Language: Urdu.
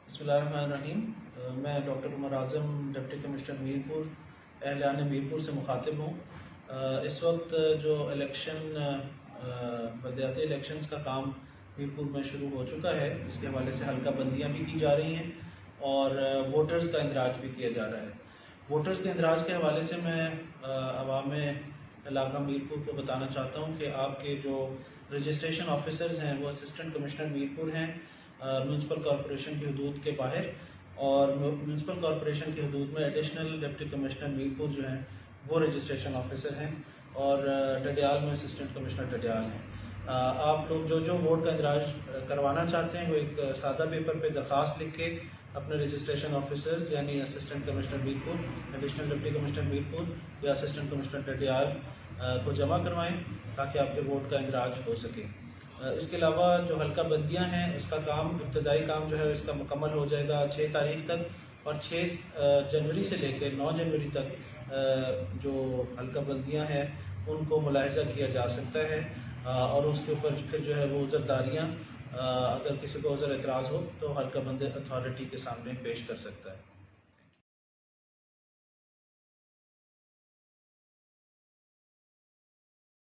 بسم اللہ الرحمن الرحیم۔ میں ڈاکٹر عمراعظم ڈپٹی کمشنر میرپور اہلِ میرپور سے مخاطب ہوں۔ اس وقت جو الیکشن بلدیاتی الیکشنز کا کام میرپور میں شروع ہو چکا ہے، اس کے حوالے سے حلقہ بندیاں بھی کی جا رہی ہیں اور ووٹرز کا اندراج بھی کیا جا رہا ہے۔ ووٹرز کے اندراج کے حوالے سے میں عوام علاقہ میرپور کو بتانا چاہتا ہوں کہ آپ کے جو رجسٹریشن آفیسرز ہیں وہ اسسٹنٹ کمشنر میرپور ہیں میونسپل کارپوریشن کی حدود کے باہر، اور میونسپل کارپوریشن کی حدود میں ایڈیشنل ڈپٹی کمشنر میرپور جو ہیں وہ رجسٹریشن آفیسر ہیں، اور ڈڈیال میں اسسٹنٹ کمشنر ڈڈیال ہیں۔ آپ لوگ جو ووٹ کا اندراج کروانا چاہتے ہیں وہ ایک سادہ پیپر پہ درخواست لکھ کے اپنے رجسٹریشن آفیسرز یعنی assistant commissioner Mirpur, additional deputy commissioner Mirpur یا اسسٹنٹ کمشنر ڈڈیال کو جمع کروائیں تاکہ آپ کے ووٹ کا اندراج ہو سکے۔ اس کے علاوہ جو حلقہ بندیاں ہیں اس کا کام، ابتدائی کام جو ہے اس کا مکمل ہو جائے گا 6 تاریخ تک، اور 6 جنوری سے لے کے 9 جنوری تک جو حلقہ بندیاں ہیں ان کو ملاحظہ کیا جا سکتا ہے، اور اس کے اوپر پھر جو ہے وہ عذرداریاں، اگر کسی کو عذر اعتراض ہو تو حلقہ بند اتھارٹی کے سامنے پیش کر سکتا ہے۔